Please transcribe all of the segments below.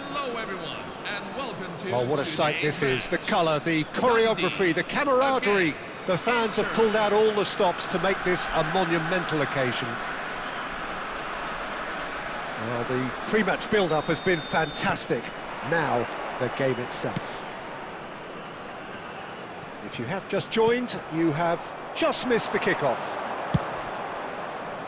Hello everyone, and welcome to Oh, what a sight today's this is. The match. colour, the choreography, the camaraderie. The fans have pulled out all the stops to make this a monumental occasion. Well, the pre-match build-up has been fantastic. Now, the game itself. If you have just joined, you have just missed the kickoff.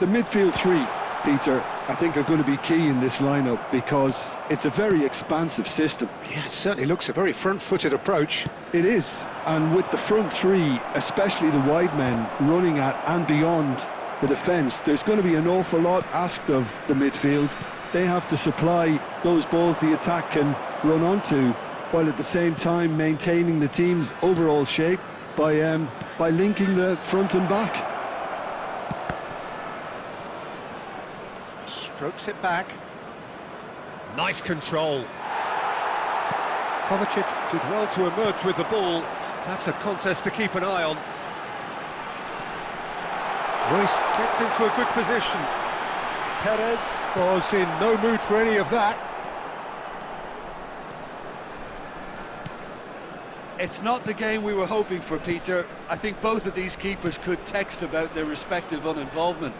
The midfield three, Peter, I think are going to be key in this lineup because it's a very expansive system. Yeah, it certainly looks a very front-footed approach. It is, and with the front three, especially the wide men, running at and beyond the defence, there's going to be an awful lot asked of the midfield. They have to supply those balls the attack can run onto, while at the same time maintaining the team's overall shape by linking the front and back. Strokes it back. Nice control. Kovacic did well to emerge with the ball. That's a contest to keep an eye on. Royce gets into a good position. Perez was in no mood for any of that. It's not the game we were hoping for, Peter. I think both of these keepers could text about their respective uninvolvement.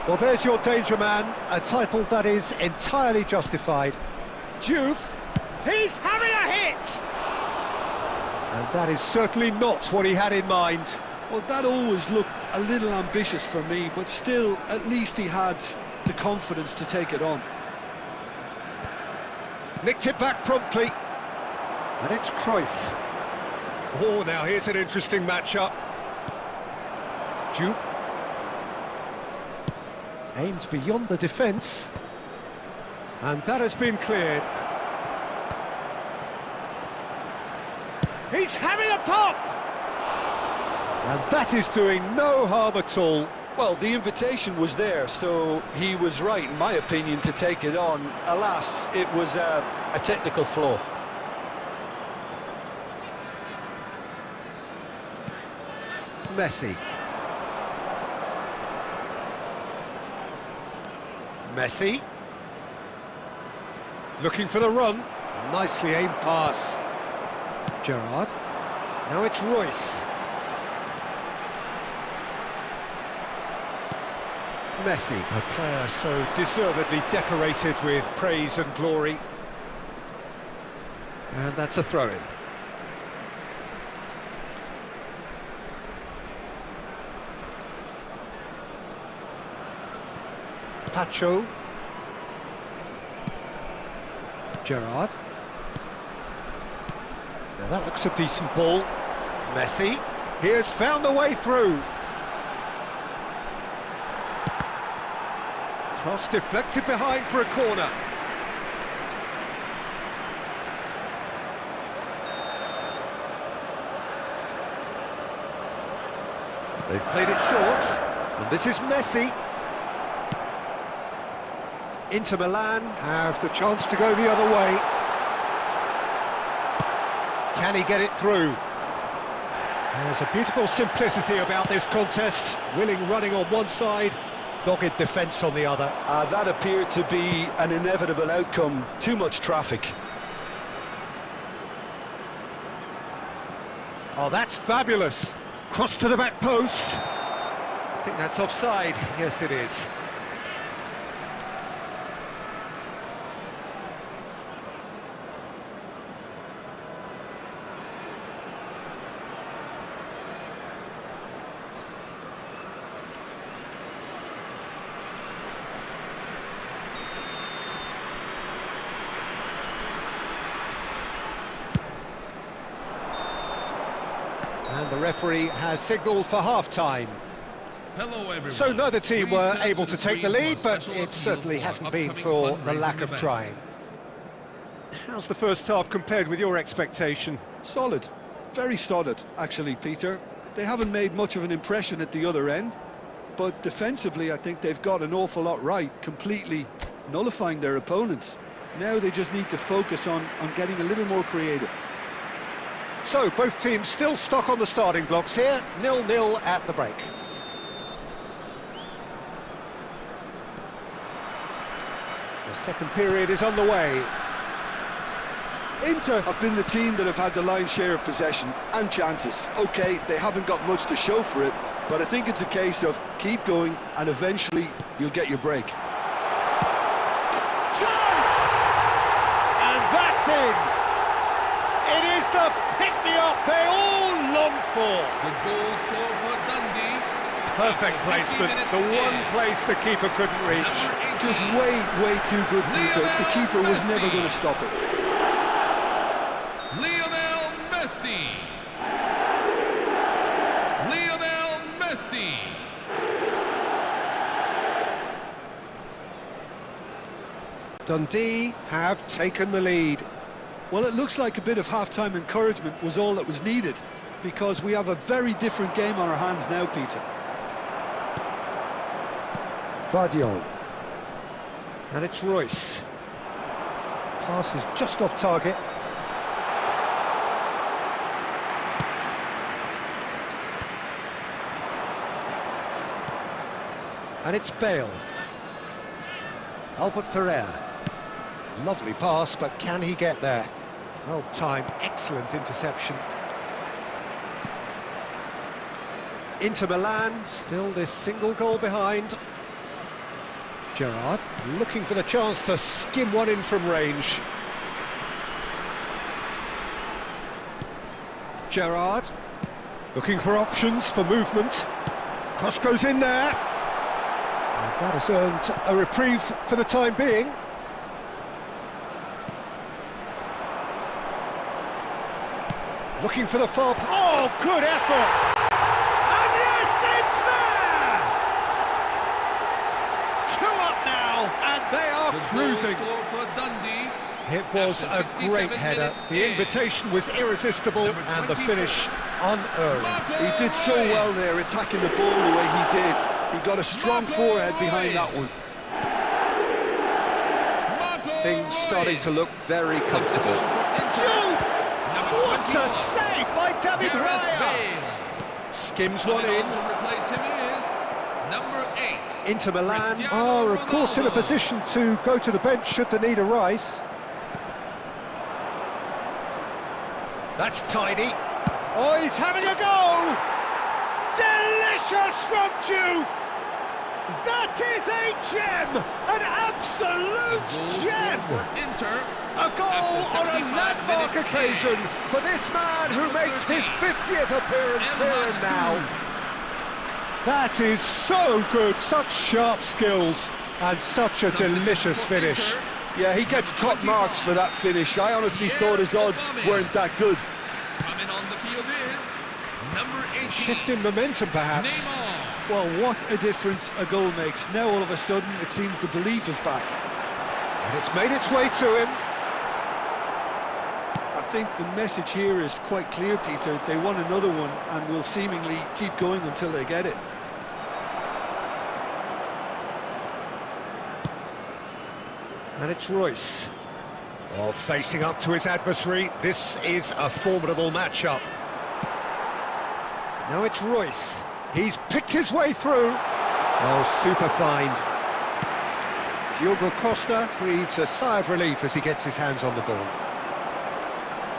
Well, there's your danger man, a title that is entirely justified. Diouf, he's having a hit! And that is certainly not what he had in mind. Well, that always looked a little ambitious for me, but still, at least he had the confidence to take it on. Nicked it back promptly. And it's Cruyff. Oh, now here's an interesting matchup. Diouf. Aimed beyond the defence. And that has been cleared. He's having a pop! And that is doing no harm at all. Well, the invitation was there, so he was right, in my opinion, to take it on. Alas, it was a technical flaw. Messi. Messi. Looking for the run. Nicely aimed pass. Gerrard. Now it's Royce. Messi, a player so deservedly decorated with praise and glory. And that's a throw-in. Pacho. Gerrard. Now that looks a decent ball. Messi. He has found a way through. Cross deflected behind for a corner. They've played it short. And this is Messi. Inter Milan have the chance to go the other way. Can he get it through? There's a beautiful simplicity about this contest. Willing running on one side, dogged defence on the other. That appeared to be an inevitable outcome. Too much traffic. Oh, that's fabulous. Cross to the back post. I think that's offside. Yes, it is. And the referee has signalled for half-time. Hello everyone. So neither team were Please turn able to to the take the screen lead, for but special it certainly appeal hasn't for been upcoming for the lack fundraising of event. trying. How's the first half compared with your expectation? Solid. Very solid, actually, Peter. They haven't made much of an impression at the other end, but defensively I think they've got an awful lot right, completely nullifying their opponents. Now they just need to focus on getting a little more creative. So, both teams still stuck on the starting blocks here, 0-0 at the break. The second period is on the way. Inter have been the team that have had the lion's share of possession and chances. OK, they haven't got much to show for it, but I think it's a case of keep going and eventually you'll get your break. Chance! And that's in! It is the pick-me-up they all long for. The goal scored for Dundee. Perfect placement, the one place the keeper couldn't reach. Just way too good, Peter. The keeper was never going to stop it. Lionel Messi. Lionel Messi. Dundee have taken the lead. Well, it looks like a bit of half-time encouragement was all that was needed, because we have a very different game on our hands now, Peter. Vardiol. And it's Royce. Pass is just off target. And it's Bale. Albert Ferrer. Lovely pass, but can he get there? Well timed, excellent interception. Inter Milan, still this single goal behind. Gerrard looking for the chance to skim one in from range. Gerrard looking for options for movement. Cross goes in there. And that has earned a reprieve for the time being. Looking for the far... Oh, good effort! And yes, it's there! 2 up now, and they are The cruising. goal scored for Dundee. It was After a 67 great header. minutes The in. invitation was irresistible, Number and the 24. finish unerring. He did so well there, attacking the ball the way he did. He got a strong forehead behind that one. Things starting to look very comfortable. Jude! What a save by David Raya! Skims one in. To replace him is number 8. Inter Milan Cristiano are, of course, in a Ronaldo. position to go to the bench should they need a rise. That's tidy. Oh, he's having a go! Delicious from Jude! That is a gem! An absolute gem! Inter. A goal on a landmark occasion for this man who makes his 50th appearance here and now. That is so good, such sharp skills and such a delicious finish. Yeah, he gets top marks for that finish. I honestly thought his odds weren't that good. Coming on the field is number 18. Shift in momentum, perhaps. Neymar. Well, what a difference a goal makes. Now all of a sudden it seems the belief is back. And it's made its way to him. I think the message here is quite clear, Peter. They want another one and will seemingly keep going until they get it. And it's Royce. Oh, facing up to his adversary. This is a formidable matchup. Now it's Royce. He's picked his way through. Oh, super find. Diogo Costa breathes a sigh of relief as he gets his hands on the ball.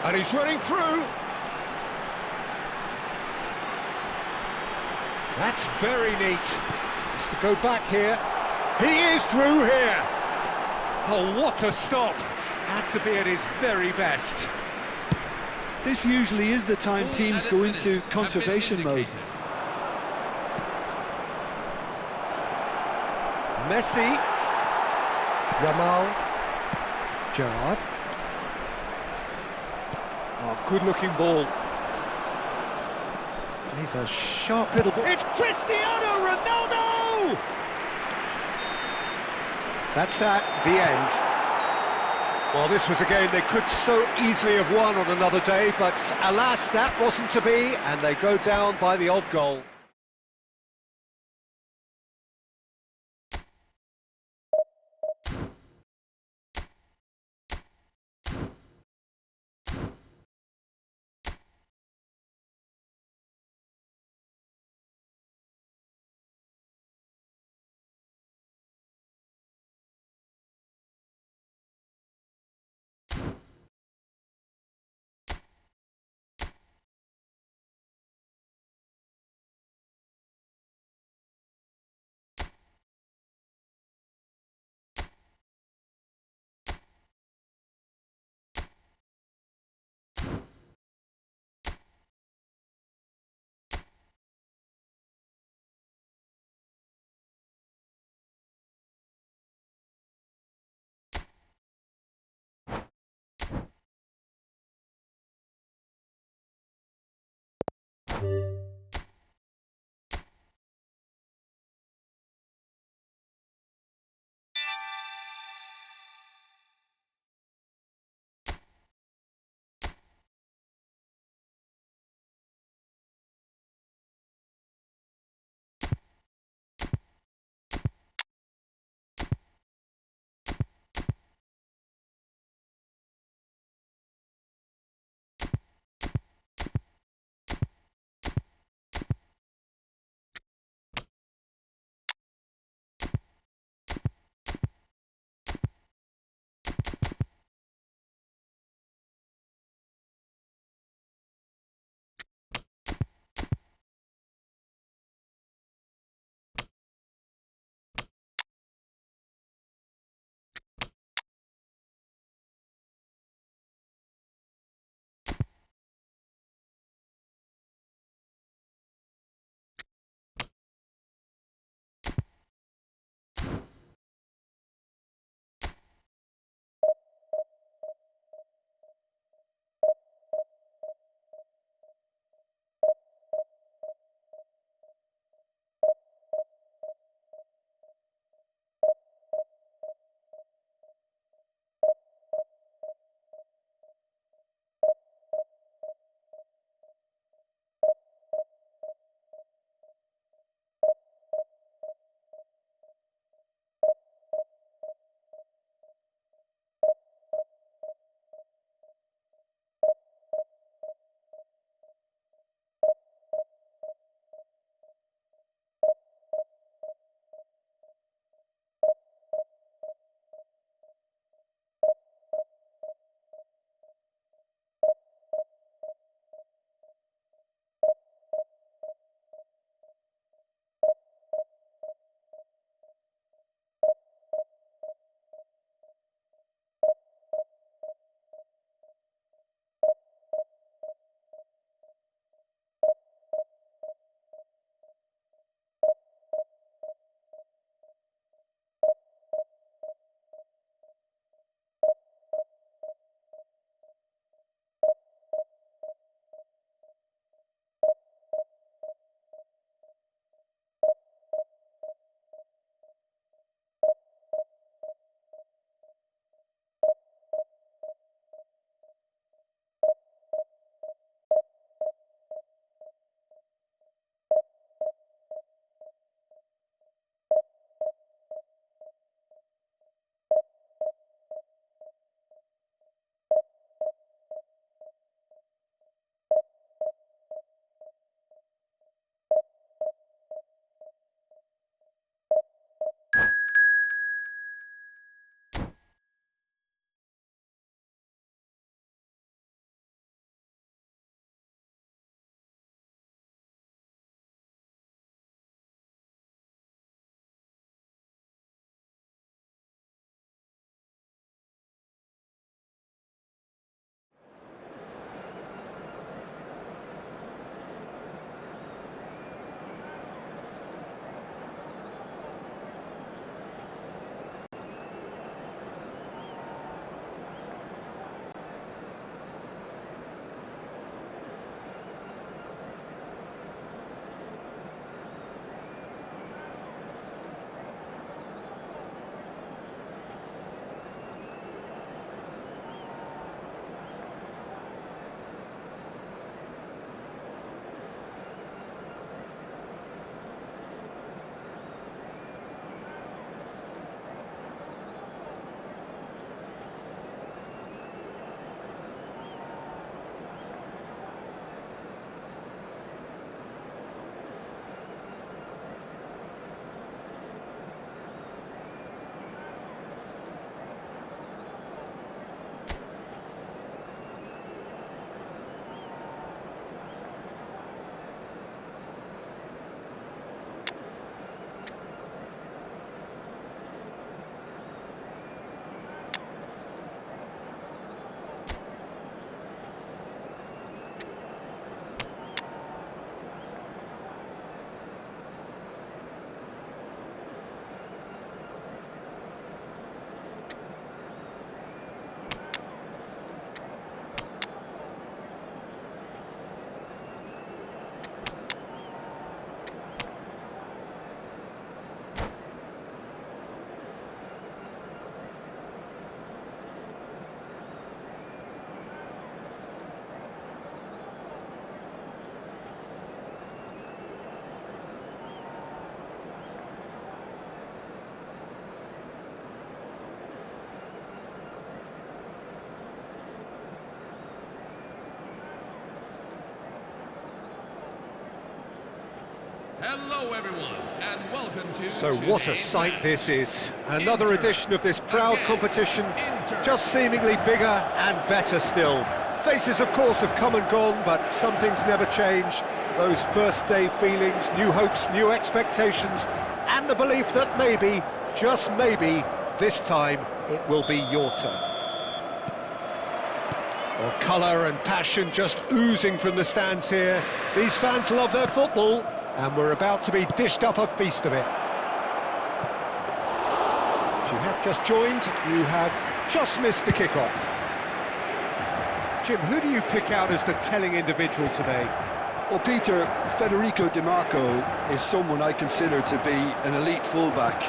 And he's running through. That's very neat. Has to go back here. He is through here. Oh, what a stop. Had to be at his very best. This usually is the time teams go into conservation mode. Messi. Yamal. Gerrard. Oh, good-looking ball. He's a sharp little ball. It's Cristiano Ronaldo! That's that, the end. Well, this was a game they could so easily have won on another day, but alas, that wasn't to be, and they go down by the odd goal. Hello everyone, and welcome to So what a today's sight match. this is. Another Inter edition of this proud again. competition, Inter. just seemingly bigger and better still. Faces, of course, have come and gone, but some things never change. Those first-day feelings, new hopes, new expectations, and the belief that maybe, just maybe, this time it will be your turn. Well, colour and passion just oozing from the stands here. These fans love their football, and we're about to be dished up a feast of it. If you have just joined, you have just missed the kickoff. Jim, who do you pick out as the telling individual today? Well, Peter, Federico Di Marco is someone I consider to be an elite fullback.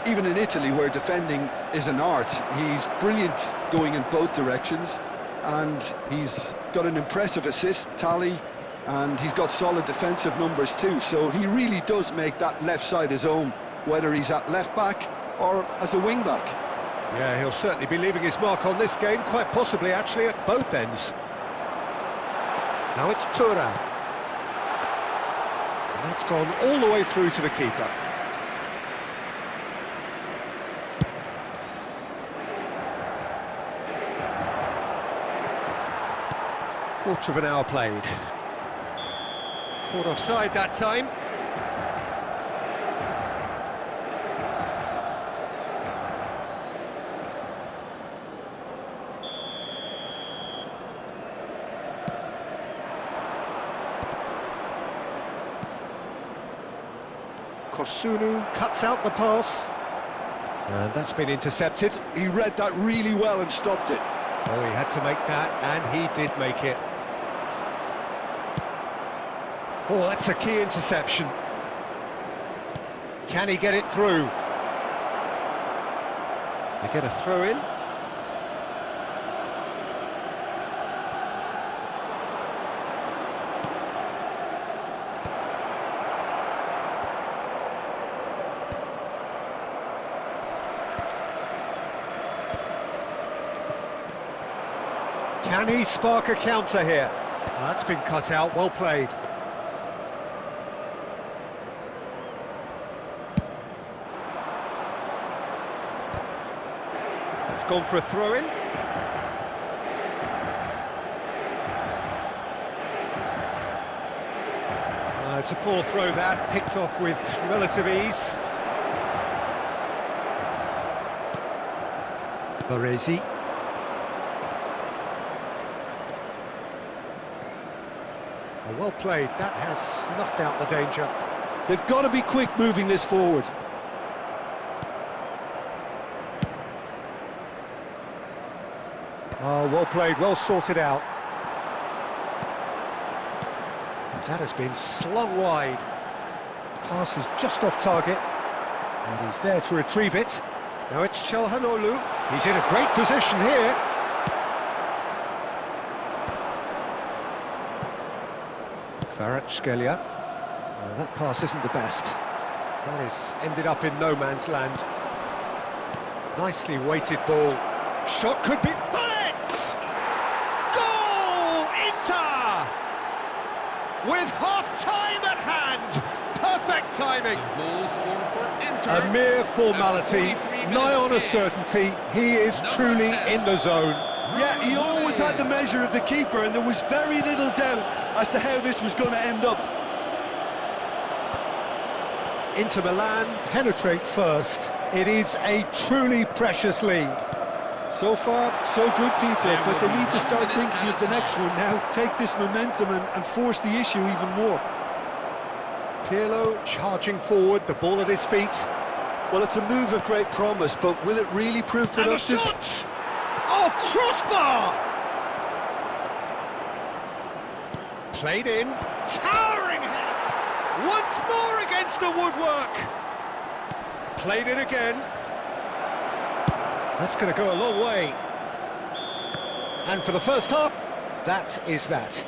Even in Italy, where defending is an art, he's brilliant going in both directions, and he's got an impressive assist tally, and he's got solid defensive numbers too, so he really does make that left side his own, whether he's at left-back or as a wing-back. Yeah, he'll certainly be leaving his mark on this game, quite possibly actually at both ends. Now it's Tura. And that's gone all the way through to the keeper. Quarter of an hour played. Caught offside that time. Kosunu cuts out the pass. And that's been intercepted. He read that really well and stopped it. Oh, he had to make that, and he did make it. Oh, that's a key interception. Can he get it through? They get a throw in. Can he spark a counter here? That's been cut out, well played. That's gone for a throw-in. It's a poor throw that, picked off with relative ease. Baresi. Well played, that has snuffed out the danger. They've got to be quick moving this forward. Oh, well played, well sorted out. That has been slung wide. Pass is just off target. And he's there to retrieve it. Now it's Çalhanoğlu. He's in a great position here. Kvaratskhelia. That pass isn't the best. That is ended up in no man's land. Nicely weighted ball. Shot could be... Bullet! Goal! Inter! With half-time at hand. Perfect timing. Goal scored for Inter. A mere formality, nigh on a certainty. He is truly in the zone. Yeah, he always had the measure of the keeper, and there was very little doubt as to how this was going to end up. Inter Milan penetrate first. It is a truly precious lead. So far, so good, Peter, but they need to start thinking of the next one now. Take this momentum and force the issue even more. Pirlo charging forward, the ball at his feet. Well, it's a move of great promise, but will it really prove And a productive? shot! Oh, crossbar! Played in, towering head! Once more against the woodwork! Played it again. That's going to go a long way. And for the first half, that is that.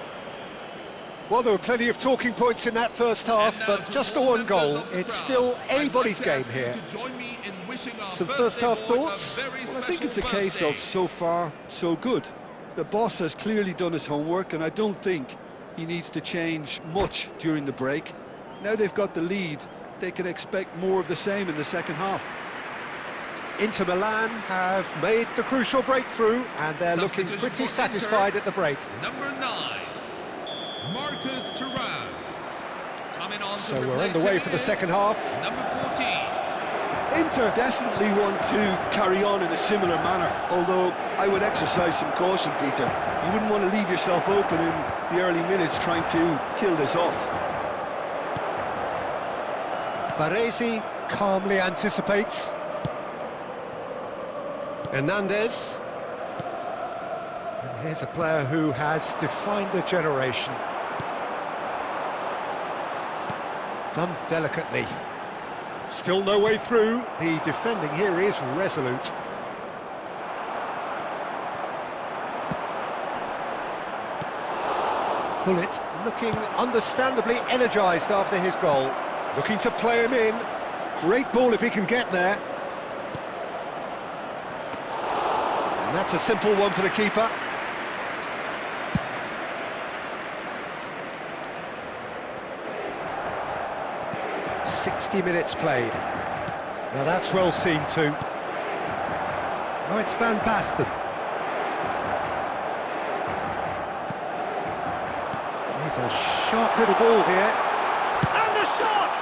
Well, there were plenty of talking points in that first half, but just the one goal. It's still anybody's game here. Some first-half thoughts? Well, I think it's a case of so far, so good. The boss has clearly done his homework, and I don't think he needs to change much during the break. Now they've got the lead, they can expect more of the same in the second half. Inter Milan have made the crucial breakthrough, and they're looking pretty satisfied at the break. Number 9, Marcus Thuram. Coming on So we're underway for the second half. Number 14. Inter definitely want to carry on in a similar manner, although I would exercise some caution, Peter. You wouldn't want to leave yourself open in the early minutes trying to kill this off. Baresi calmly anticipates. Hernandez. And here's a player who has defined a generation. Done delicately. Still no way through. The defending here is resolute. Bullet looking understandably energised after his goal. Looking to play him in. Great ball if he can get there. And that's a simple one for the keeper. .60 minutes played. Now that's well seen too. Oh, it's Van Basten. Here's a sharp little ball here. And the shot!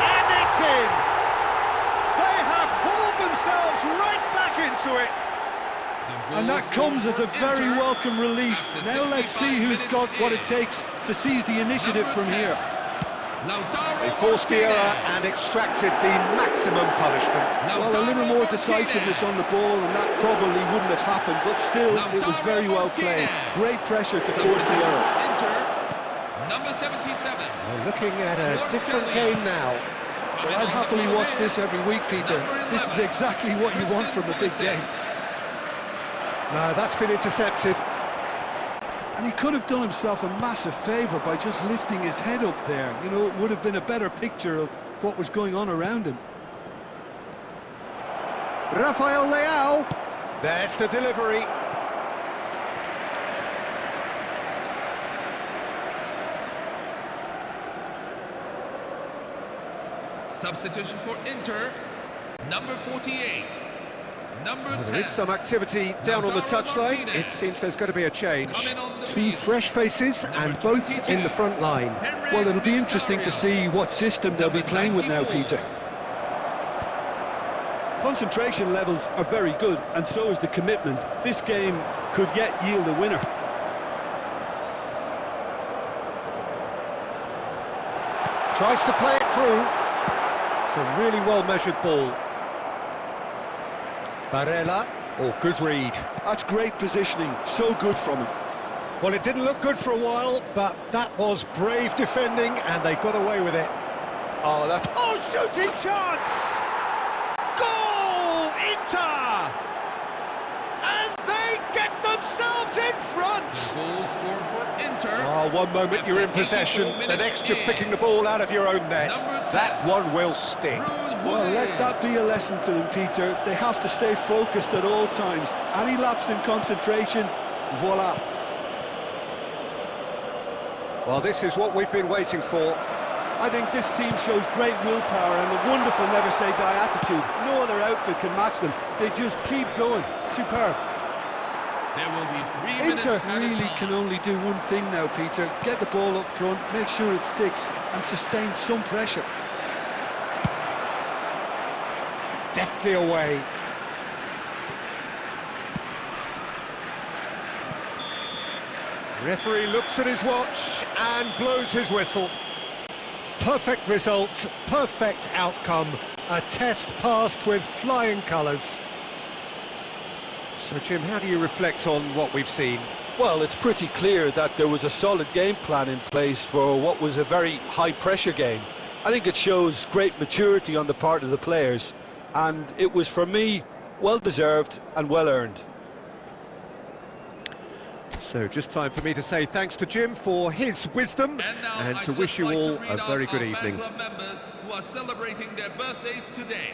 And it's in! They have hauled themselves right back into it. And that comes as a very welcome relief. Now let's see who's got what it takes to seize the initiative from here. They forced the error and extracted the maximum punishment. Well, a little more decisiveness on the ball and that probably wouldn't have happened, but still, it was very well played. Great pressure to force the error. Number 77. We're looking at a different game now. Well, I'd happily watch this every week, Peter. This is exactly what you want from a big game. No, that's been intercepted. And he could have done himself a massive favour by just lifting his head up there. You know, it would have been a better picture of what was going on around him. Rafael Leao. There's the delivery. Substitution for Inter. Number 48. Number 10. There is some activity down on the touchline. It seems there's going to be a change. Two fresh faces and both in the front line. Well, it'll be interesting to see what system they'll be playing with now, Peter. Concentration levels are very good, and so is the commitment. This game could yet yield a winner. Tries to play it through. It's a really well-measured ball. Barella, good read. That's great positioning, so good from him. Well, it didn't look good for a while, but that was brave defending, and they got away with it. Oh, that's... Oh, shooting chance! Goal, Inter! And they get themselves in front! Goal scored for Inter. Oh, one moment you're in possession, the next you're picking the ball out of your own net. That one will sting. Well, let that be a lesson to them, Peter. They have to stay focused at all times. Any lapse in concentration, voila. Well, this is what we've been waiting for. I think this team shows great willpower and a wonderful never-say-die attitude. No other outfit can match them. They just keep going. Superb. There will be 3 minutes Inter at a really time. can only do one thing now, Peter. Get the ball up front, make sure it sticks, and sustain some pressure. Deftly away. Referee looks at his watch and blows his whistle. Perfect result, perfect outcome. A test passed with flying colours. So, Jim, how do you reflect on what we've seen? Well, it's pretty clear that there was a solid game plan in place for what was a very high-pressure game. I think it shows great maturity on the part of the players. And it was, for me, well-deserved and well-earned. So just time for me to say thanks to Jim for his wisdom and to wish you all a very good evening. Members who are celebrating their birthdays today.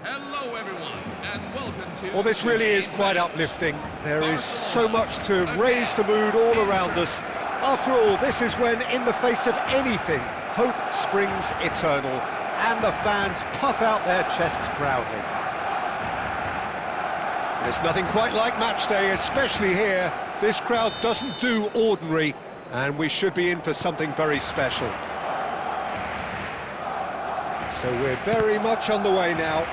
Hello, everyone, and welcome to... Well, this really is quite uplifting. There is so much to raise the mood all around us. After all, this is when, in the face of anything, hope springs eternal, and the fans puff out their chests proudly. There's nothing quite like match day, especially here. This crowd doesn't do ordinary, and we should be in for something very special. So we're very much on the way now.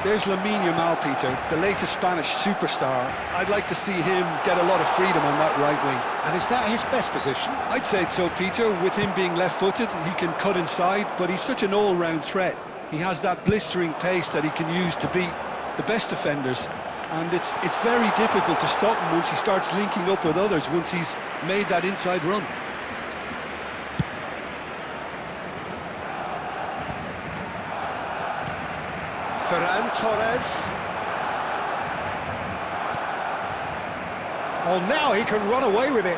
There's Lamine Yamal, Peter, the latest Spanish superstar. I'd like to see him get a lot of freedom on that right wing. And is that his best position? I'd say so, Peter. With him being left-footed, he can cut inside, but he's such an all-round threat. He has that blistering pace that he can use to beat the best defenders, and it's very difficult to stop him once he starts linking up with others, once he's made that inside run. Ferran Torres. Oh, now he can run away with it.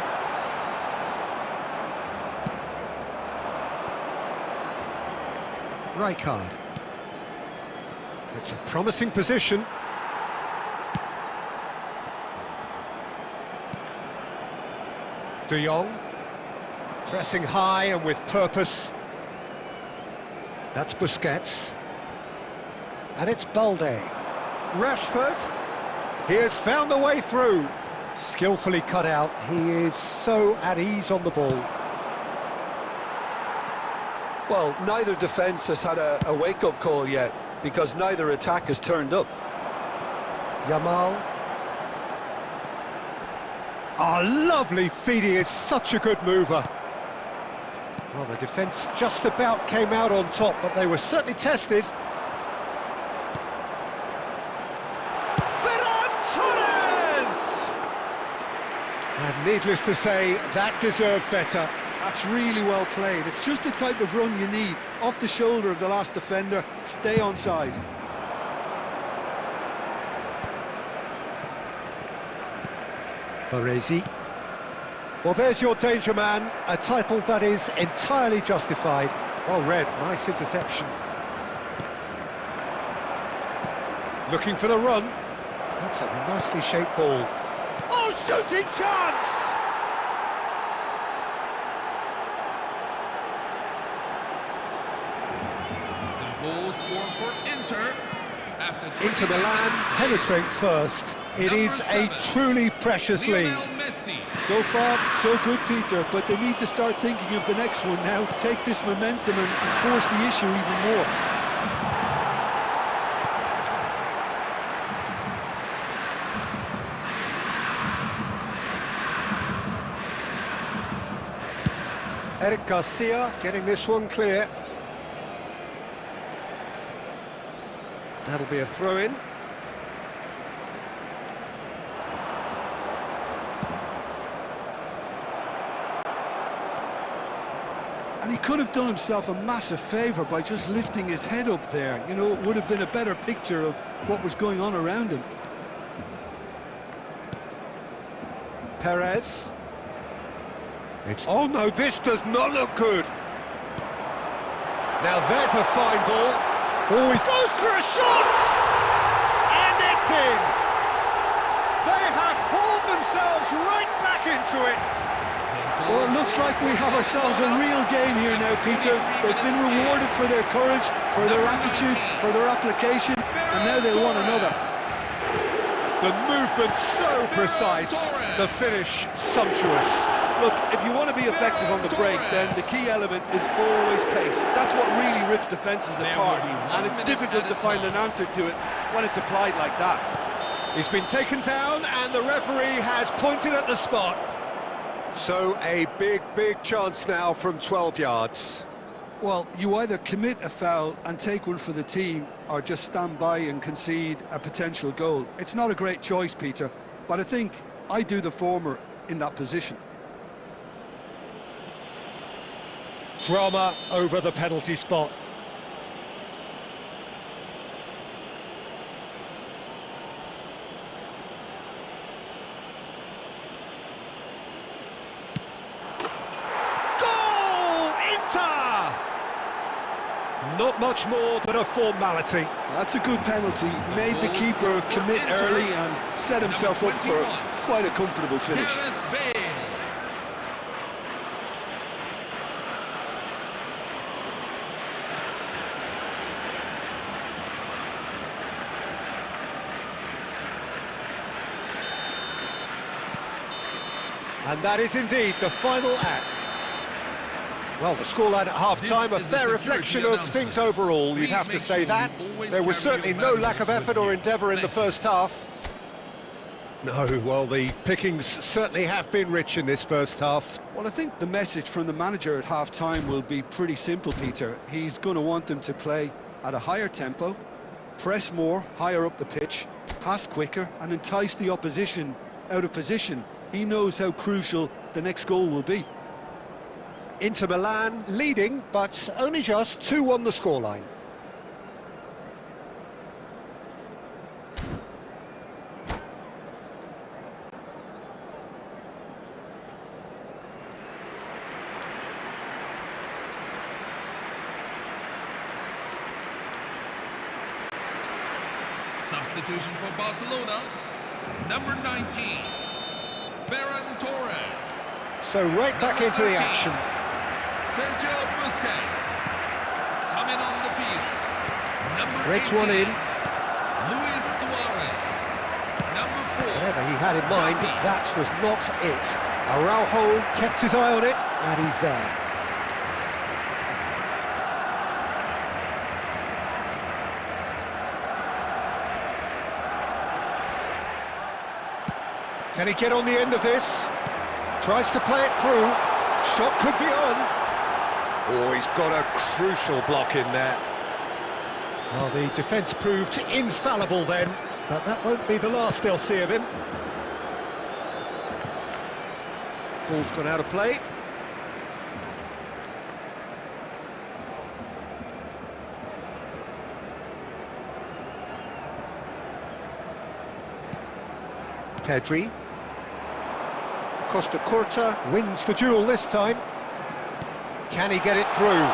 Rijkaard. It's a promising position. De Jong. Pressing high and with purpose. That's Busquets. And it's Balde. Rashford. He has found the way through. Skillfully cut out. He is so at ease on the ball. Well, neither defence has had a wake-up call yet, because neither attack has turned up. Yamal. Oh, lovely feed. He is such a good mover. Well, the defence just about came out on top, but they were certainly tested. Torres! And needless to say, that deserved better. That's really well played. It's just the type of run you need. Off the shoulder of the last defender, stay onside. Baresi. Well, there's your danger man, a title that is entirely justified. Well read, nice interception. Looking for the run. That's a nicely shaped ball. Oh, shooting chance! The goal scored for Inter. After Inter Milan penetrate first. It is a truly precious lead. So far, so good, Peter, but they need to start thinking of the next one now. Take this momentum and force the issue even more. Eric Garcia getting this one clear. That'll be a throw-in. And he could have done himself a massive favour by just lifting his head up there. You know, it would have been a better picture of what was going on around him. Perez. Oh no, this does not look good. Now there's a fine ball. Oh, he goes for a shot! And it's in! They have hauled themselves right back into it. Well, it looks like we have ourselves a real game here now, Peter. They've been rewarded for their courage, for their attitude, for their application, and now they want another. The movement so precise, the finish sumptuous. Look, if you want to be effective on the break, then the key element is always pace. That's what really rips defences apart, and it's difficult to find an answer to it when it's applied like that. He's been taken down, and the referee has pointed at the spot. So a big chance now from 12 yards. Well, you either commit a foul and take one for the team, or just stand by and concede a potential goal. It's not a great choice, Peter, but I think I do the former in that position. Drama over the penalty spot. Goal! Inter! Not much more than a formality. That's a good penalty. Made the keeper commit early and set himself up for quite a comfortable finish. And that is indeed the final act. Well, the scoreline at half-time, a fair reflection of things overall, you'd have to say that. There was certainly no lack of effort or endeavour in the first half. No, well, the pickings certainly have been rich in this first half. Well, I think the message from the manager at half-time will be pretty simple, Peter. He's going to want them to play at a higher tempo, press more, higher up the pitch, pass quicker, and entice the opposition out of position. He knows how crucial the next goal will be. Inter Milan leading, but only just 2-1 the scoreline. Substitution for Barcelona, number 19, Ferran Torres. So right back into the action. Sergio Busquets. Coming on the field, number Threads 18, one in. Luis Suarez. Number 4. Whatever he had in mind, that was not it. Araujo kept his eye on it, and he's there. Can he get on the end of this? Tries to play it through. Shot could be on. Oh, he's got a crucial block in there. Well, the defence proved infallible then, but that won't be the last they'll see of him. Ball's gone out of play. Pedri. Costa Curta wins the duel this time. Can he get it through?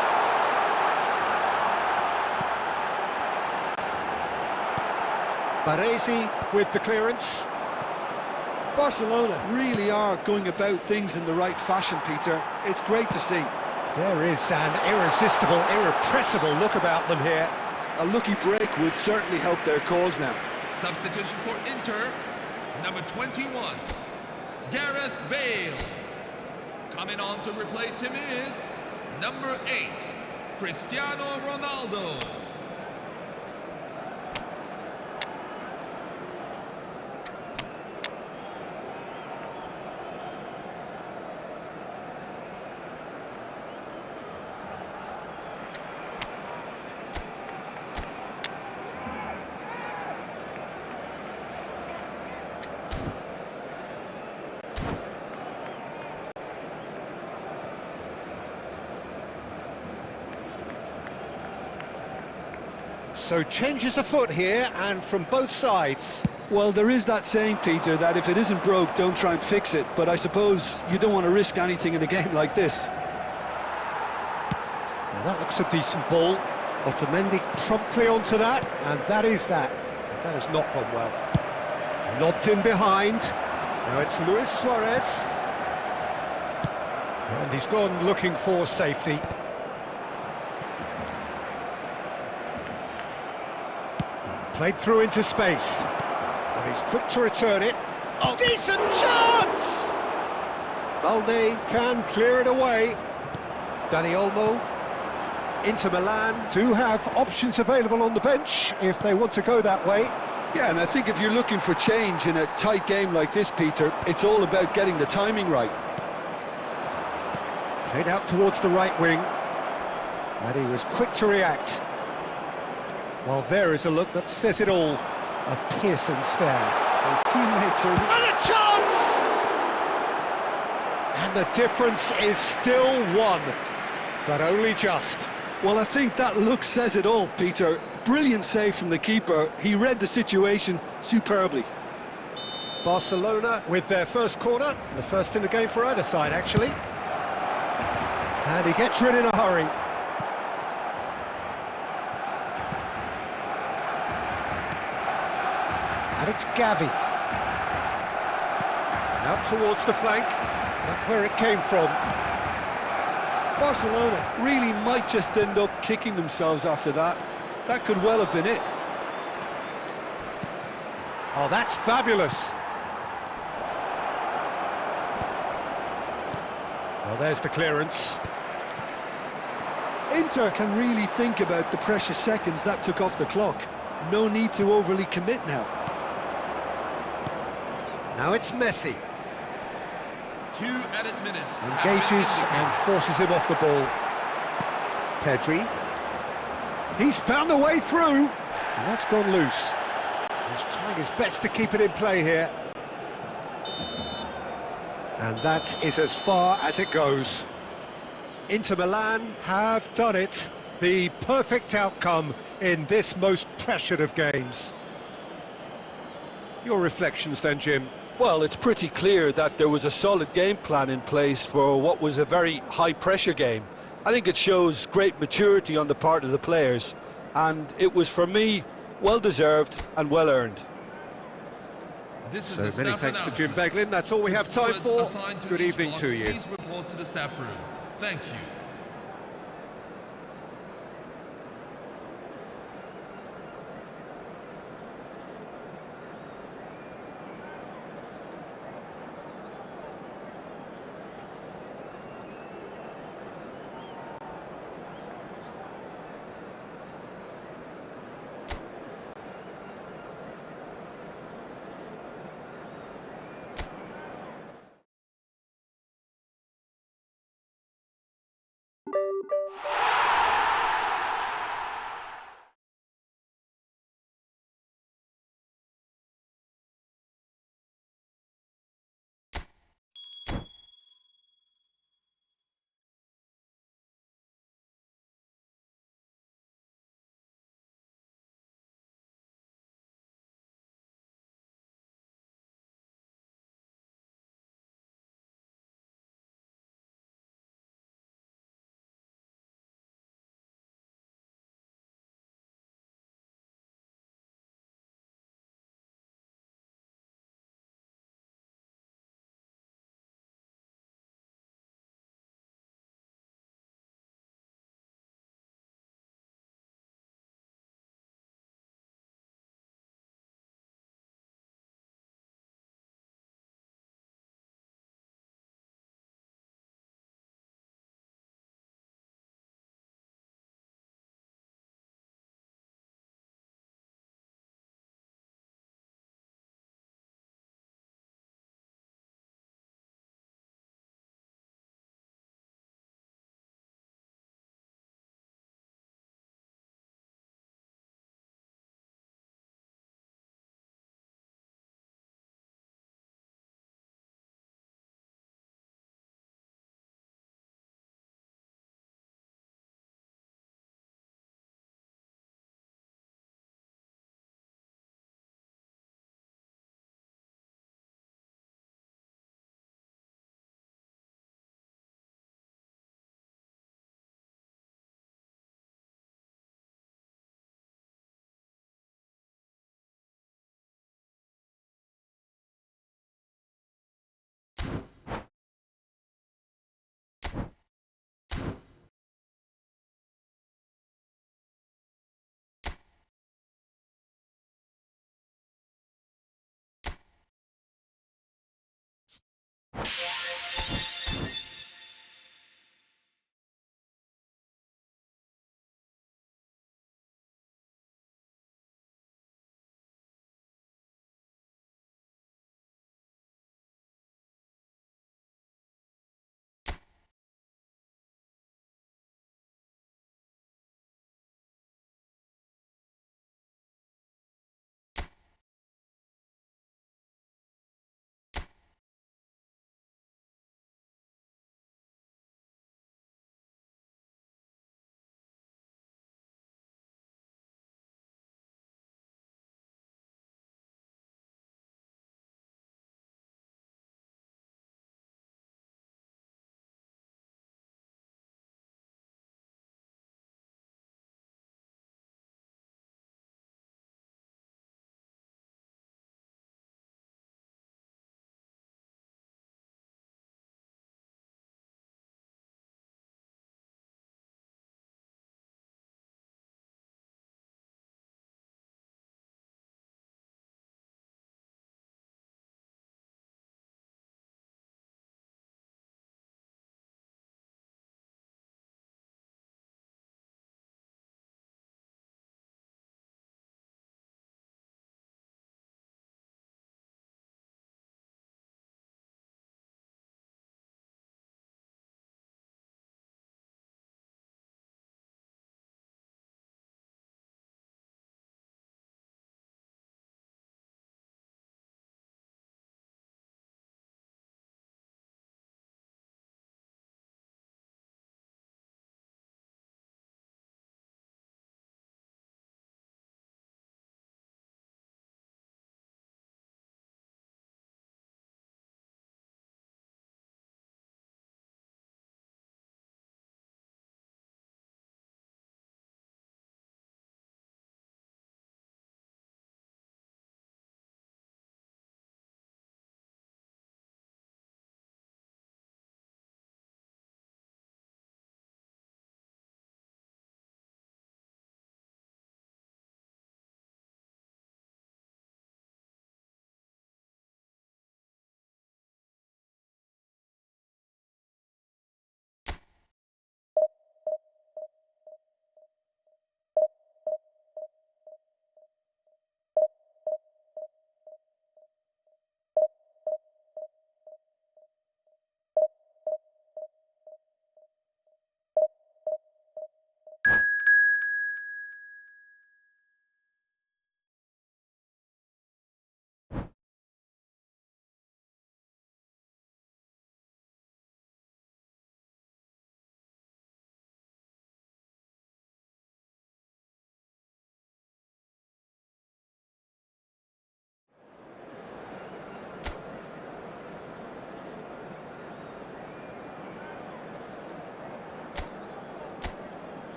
Baresi with the clearance. Barcelona really are going about things in the right fashion, Peter. It's great to see. There is an irresistible, irrepressible look about them here. A lucky break would certainly help their cause now. Substitution for Inter, number 21, Gareth Bale. Coming on to replace him is number 8, Cristiano Ronaldo. So changes afoot here, and from both sides. Well, there is that saying, Peter, that if it isn't broke, don't try and fix it. But I suppose you don't want to risk anything in a game like this. Now that looks a decent ball. Otamendi promptly onto that, and that is that. That has not gone well. Lobbed in behind. Now it's Luis Suarez. And he's gone looking for safety. Played through into space, and he's quick to return it. Oh, decent chance! Balde can clear it away. Dani Olmo. Inter Milan do have options available on the bench if they want to go that way. Yeah, and I think if you're looking for change in a tight game like this, Peter, it's all about getting the timing right. Played out towards the right wing, and he was quick to react. Well, there is a look that says it all. A piercing stare. His teammates are... And a chance! And the difference is still one, but only just. Well, I think that look says it all, Peter. Brilliant save from the keeper. He read the situation superbly. Barcelona with their first corner, the first in the game for either side, actually. And he gets rid in a hurry. And it's Gavi. Out towards the flank. That's where it came from. Barcelona really might just end up kicking themselves after that. That could well have been it. Oh, that's fabulous. Well, there's the clearance. Inter can really think about the precious seconds that took off the clock. No need to overly commit now. Now it's Messi. 2 added minutes. Engages and forces him off the ball. Pedri. He's found a way through. And that's gone loose. He's trying his best to keep it in play here. And that is as far as it goes. Inter Milan have done it. The perfect outcome in this most pressured of games. Your reflections then, Jim? Well, it's pretty clear that there was a solid game plan in place for what was a very high-pressure game. I think it shows great maturity on the part of the players, and it was, for me, well-deserved and well-earned. So many thanks to Jim Beglin. That's all we have time for. Good evening to you. Please report to the staff room. Thank you.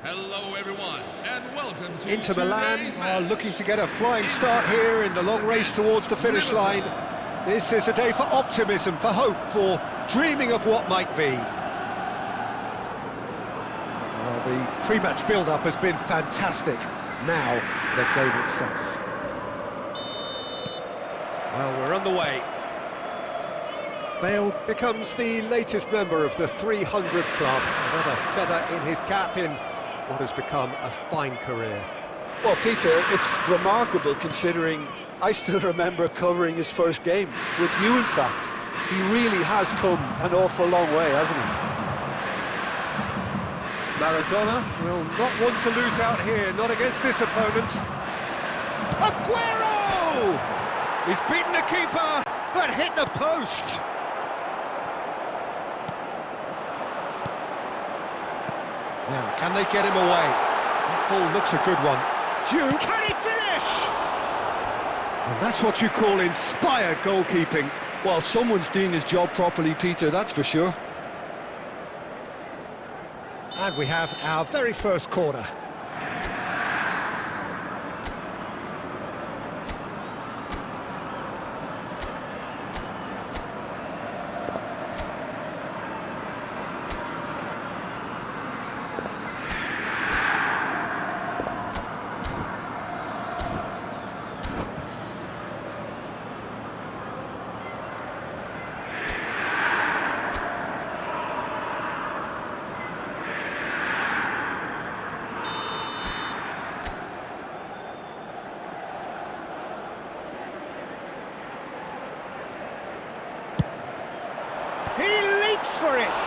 Hello, everyone, and welcome to Inter Milan today's are match. looking to get a flying start here in the long race towards the finish line. This is a day for optimism, for hope, for dreaming of what might be. Well, the pre-match build-up has been fantastic. Now, the game itself. Well, we're underway. Bale becomes the latest member of the 300 club. Another feather in his cap in what has become a fine career. Well, Peter, it's remarkable considering I still remember covering his first game, with you in fact. He really has come an awful long way, hasn't he? Maradona will not want to lose out here, not against this opponent. Aguero! He's beaten the keeper, but hit the post. Now, can they get him away? That ball looks a good one. Duke, can he finish? And that's what you call inspired goalkeeping. Well, someone's doing his job properly, Peter, that's for sure. And we have our very first corner. For it,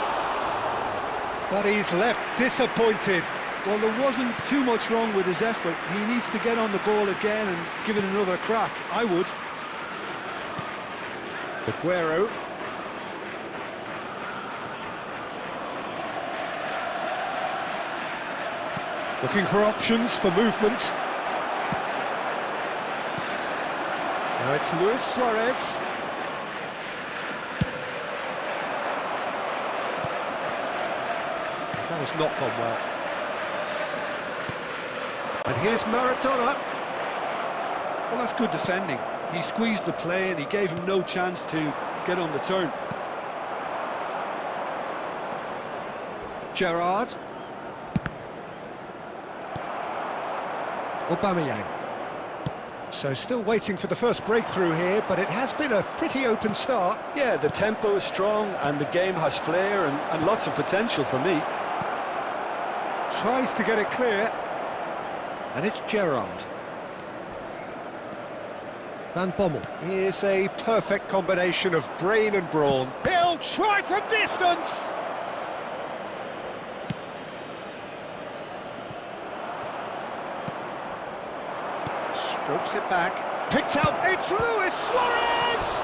but he's left disappointed. Well, there wasn't too much wrong with his effort. He needs to get on the ball again and give it another crack. I would. Aguero. Looking for options for movement. Now it's Luis Suarez. That has not gone well. And here's Maradona. Well, that's good defending. He squeezed the play and he gave him no chance to get on the turn. Gerrard. Aubameyang. So still waiting for the first breakthrough here, but it has been a pretty open start. Yeah, the tempo is strong and the game has flair and lots of potential for me. Tries to get it clear, and it's Gerrard. Van Bommel is a perfect combination of brain and brawn. He'll try from distance! Strokes it back, picked out, it's Luis Suarez!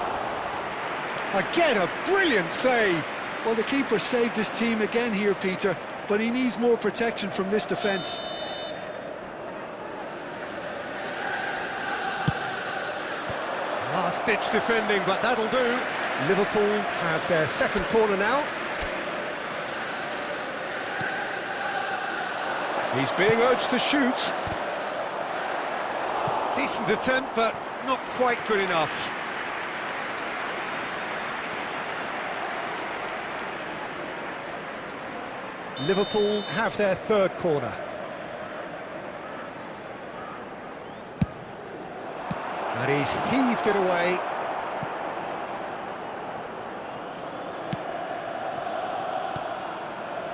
Again, a brilliant save. Well, the keeper saved his team again here, Peter, but he needs more protection from this defence. Last-ditch defending, but that'll do. Liverpool have their second corner now. He's being urged to shoot. Decent attempt, but not quite good enough. Liverpool have their third corner. And he's heaved it away.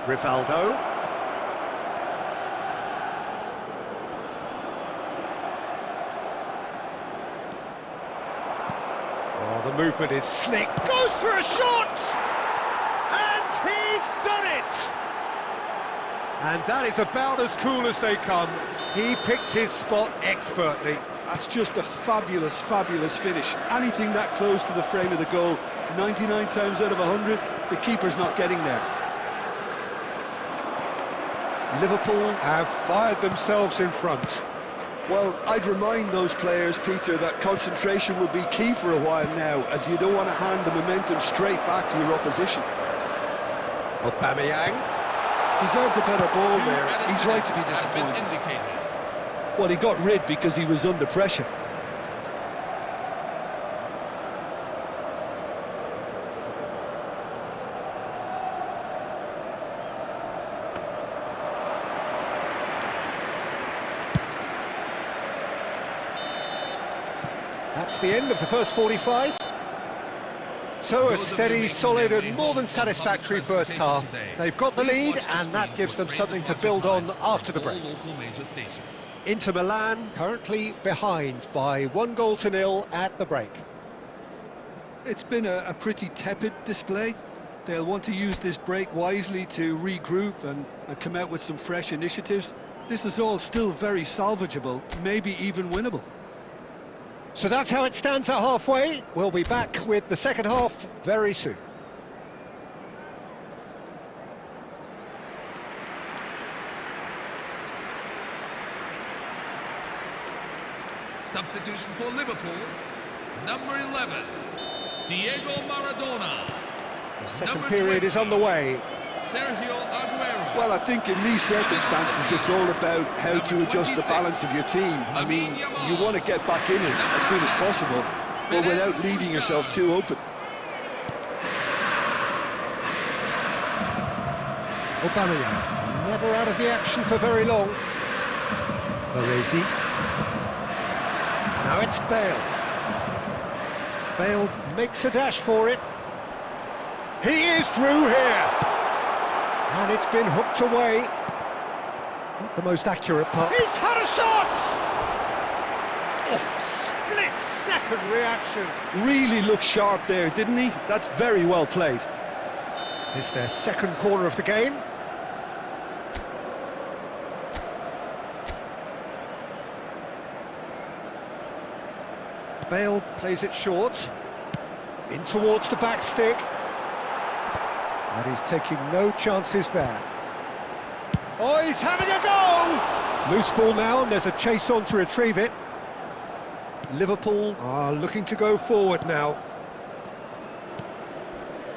Rivaldo. Oh, the movement is slick. Goes for a shot! And he's done it! And that is about as cool as they come. He picked his spot expertly. That's just a fabulous, fabulous finish. Anything that close to the frame of the goal, 99 times out of 100, the keeper's not getting there. Liverpool have fired themselves in front. Well, I'd remind those players, Peter, that concentration will be key for a while now, as you don't want to hand the momentum straight back to your opposition. Aubameyang. Deserved a better ball there. He's right to be disappointed. Well, he got rid because he was under pressure. That's the end of the first 45. So a steady, solid and more than satisfactory first half. They've got the lead and that gives them something to build on after the break. Inter Milan currently behind by 1-0 at the break. It's been a pretty tepid display. They'll want to use this break wisely to regroup and come out with some fresh initiatives. This is all still very salvageable, maybe even winnable. So that's how it stands at halfway. We'll be back with the second half very soon. Substitution for Liverpool, number 11, Diego Maradona. The second period is on the way. Sergio Aguero. Well, I think in these circumstances it's all about how to adjust the balance of your team. I mean, you want to get back in it as soon as possible, but without leaving yourself too open. Aubameyang, never out of the action for very long. Baresi. Now it's Bale. Bale makes a dash for it. He is through here. And it's been hooked away. Not the most accurate pass. He's had a shot! Oh, split-second reaction. Really looked sharp there, didn't he? That's very well played. It's their second corner of the game. Bale plays it short. In towards the back stick. And he's taking no chances there. Oh, he's having a go! Loose ball now, and there's a chase on to retrieve it. Liverpool are looking to go forward now.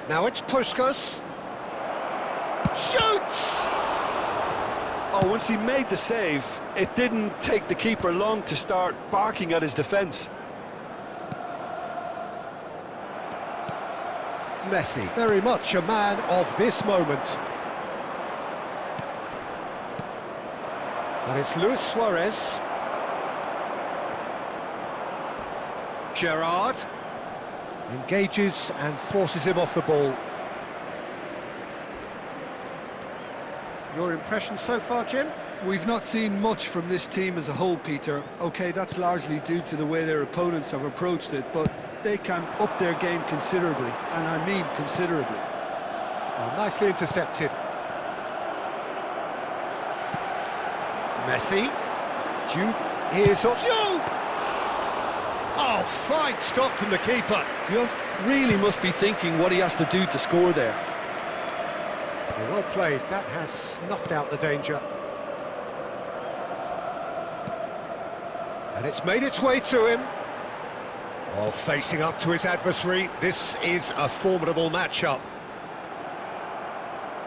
Now it's Puskas. Shoots! Oh, once he made the save, it didn't take the keeper long to start barking at his defence. Messi, very much a man of this moment. And it's Luis Suarez. Gerrard engages and forces him off the ball. Your impression so far, Jim? We've not seen much from this team as a whole, Peter. OK, that's largely due to the way their opponents have approached it, but they can up their game considerably, and I mean considerably. Well, nicely intercepted. Messi. Juve is up. Juve! Oh, fine stop from the keeper. Juve really must be thinking what he has to do to score there. Well played. That has snuffed out the danger. And it's made its way to him. Oh, facing up to his adversary, this is a formidable matchup.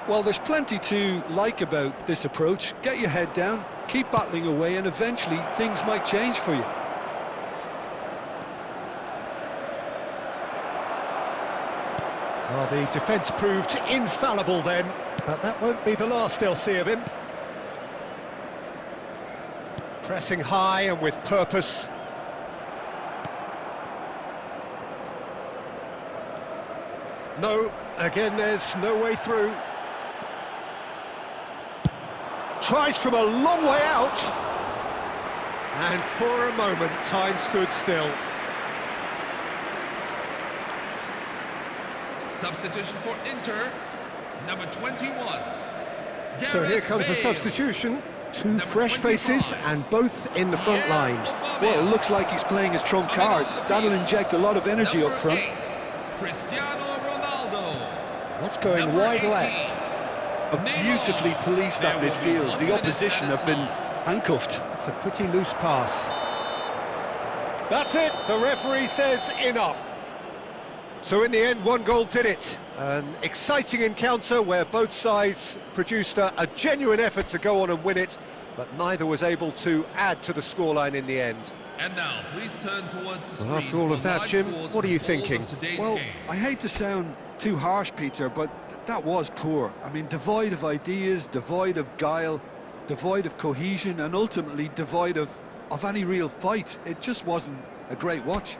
Well, there's plenty to like about this approach. Get your head down, keep battling away, and eventually things might change for you. Well, the defence proved infallible then, but that won't be the last they'll see of him. Pressing high and with purpose. No, again there's no way through. Tries from a long way out. And for a moment, time stood still. Substitution for Inter, number 21. So here comes the substitution. Two fresh faces and both in the front line. Well, it looks like he's playing his trump card. That'll inject a lot of energy up front. Cristiano Ronaldo. That's going wide left. Beautifully policed that midfield. The opposition have been handcuffed. It's a pretty loose pass. That's it. The referee says enough. So in the end, one goal did it. An exciting encounter where both sides produced a genuine effort to go on and win it, but neither was able to add to the scoreline in the end. And now, please turn towards the screen. Well, after all of that, Jim, what are you thinking? Well, I hate to sound too harsh, Peter, but that was poor. I mean, devoid of ideas, devoid of guile, devoid of cohesion, and ultimately devoid of any real fight. It just wasn't a great watch.